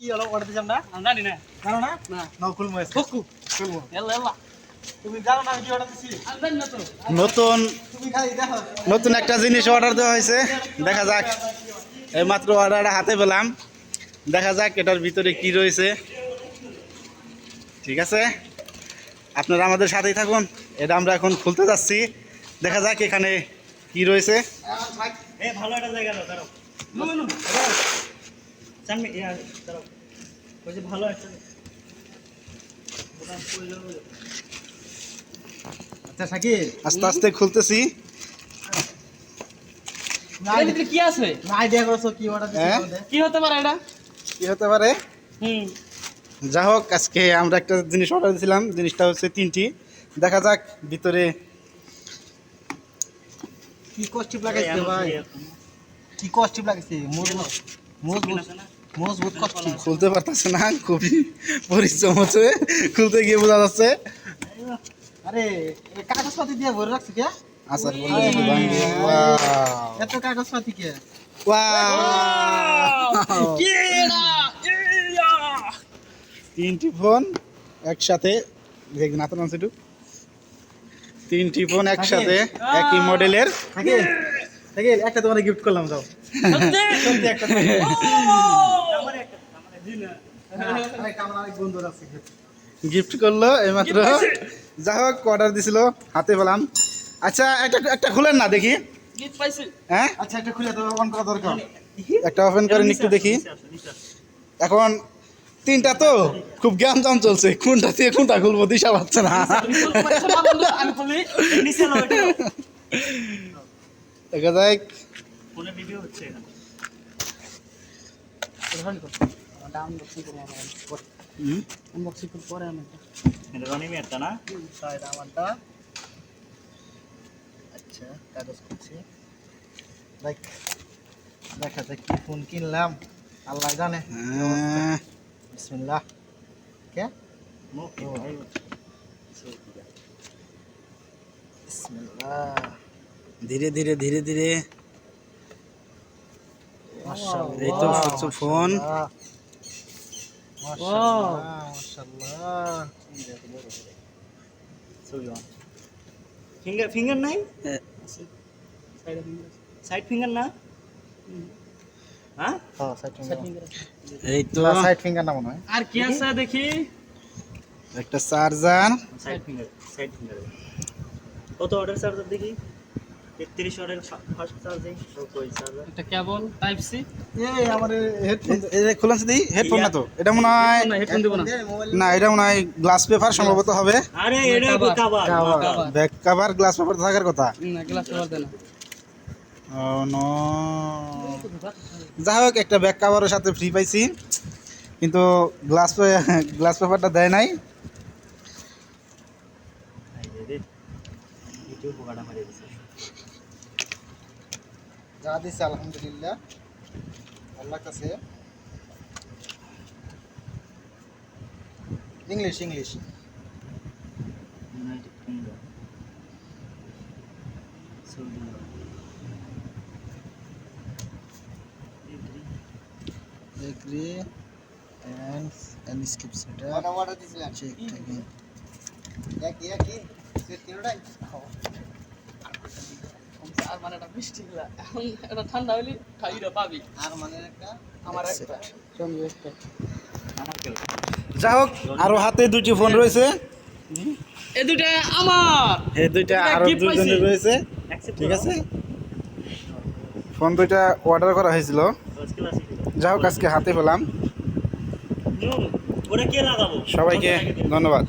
কি হলো অর্ডার দিলাম না আমি জানি না জানো না না নাও খুলমু খুলমু খুলমু এল্লা এল্লা তুমি জানো না আমি কি অর্ডার দিছি আমি জানি না তো নতুন তুমি খালি দেখো নতুন একটা জিনিস অর্ডার দেওয়া হয়েছে দেখা যাক এই মাত্র অর্ডারটা হাতে পেলাম দেখা যাক এটার ভিতরে কি রয়েছে ঠিক আছে আপনারা আমাদের সাথেই থাকুন এটা আমরা এখন খুলতে যাচ্ছি দেখা যাক এখানে কি রয়েছে এই ভালো একটা জায়গা দাও দাঁড়াও নো জানবে ইয়া দাঁড়াও ওই যে ভালো একটা আচ্ছা শাকিল আস্তে আস্তে খুলতেছি এর ভিতরে কি আছে না আইডিয়া করছো কি অর্ডার দিছো কি হতে পারে এটা কি হতে পারে হুম যা হোক আজকে আমরা একটা জিনিস অর্ডার দিয়েছিলাম জিনিসটা হচ্ছে 3টি দেখা যাক ভিতরে কি কস্টিপ লাগাইছে ভাই কি কস্টিপ লাগাইছে মজবুত মজবুত মজবুত কস্টিপ খুলতে পারতেছে না খুবই পরিশ্রম হচ্ছে খুলতে গিয়ে বোঝা যাচ্ছে আরে এই কাগজপাতি দিয়ে ভরে রাখছে কে আচ্ছা ওয়াও এত কাগজপাতি কে ওয়াও কি এটা ইয়া 3টি ফোন একসাথে দেখুন আপনার নাম একটু 3টি ফোন একসাথে একই মডেলের থাকে থাকে একটা তোমারে গিফট করলাম যাও সত্যি একটা আমার একটা আমার দিনা আরে কামরা এক বন্ধুর আছে গিফট করলো এইমাত্র যা হোক অর্ডার দিছিল হাতে পেলাম আচ্ছা একটা খুলেন না দেখি গিফট পাইছি হ্যাঁ আচ্ছা একটা খুলে তো অন করা দরকার একটা ওপেন করে একটু দেখি এখন 3টা তো খুব জ্ঞানজাম চলছে কোনটা থেকে কোনটা খুলবো দিশা পাচ্ছে না আমি খুলি নিচে নাও এটা দেখা যাক ফোনে ভিডিও হচ্ছে এটা আনবক্সিং করব আমরা আনবক্সিং করব পরে আমি এটা রনি মেটা না সাইড আমারটা আচ্ছা কাগজ করছি লাইক দেখা যাক কি ফোন কিনলাম আল্লাহ জানে বিসমিল্লাহ কে ওকে বিসমিল্লাহ ধীরে ধীরে ধীরে ধীরে মাশাআল্লাহ এই তো হচ্ছে ফোন মাশাআল্লাহ মাশাআল্লাহ ফিঙ্গার নাই সাইড ফিঙ্গার না হ্যাঁ সাইড ফিঙ্গার এই তো সাইড ফিঙ্গার না মনে হয় আর কি আছে দেখি একটা চার্জার সাইড ফিঙ্গার কত অর্ডার চার্জার দেখি 33 অর্ডার ফার্স্ট চার্জিং কই চার্জার এটা কেবল টাইপ সি এই আমাদের হেডফোন এই খুলছে দি হেডফোন না তো এটা মনে হয় হেডফোন দেব না না এটা মনে হয় গ্লাস পেপার সম্ভবত হবে আরে এটা cover back cover glass paper থাকার কথা না গ্লাস পেপার দেনা ও নো যাই হোক একটা ব্যাক কভারের সাথে ফ্রি পাইছি কিন্তু গ্লাস পেপারটা দেয় নাই ভিডিও পোকাটা মারি দিছে যা দিছে আলহামদুলিল্লাহ আল্লাহর কাছে English United Kingdom Saudi agree and skip সেটা অর্ডার দিছিলেন চেক again কি সেট তিনটাই আর মানে এটা বৃষ্টি গুলা এখন এটা ঠান্ডা হইলে খাইরা পাবি আর মানে একটা আমার একটা সঙ্গে একটা আমার কেন যাই হোক আরো হাতে 2টি ফোন রয়েছে এই দুইটা আমার এই দুইটা আরো দুইজনের রয়েছে ঠিক আছে ফোন দুইটা অর্ডার করা হয়েছিল যাই হোক আজকে হাতে পেলাম ওরা কে লাগাবো সবাইকে ধন্যবাদ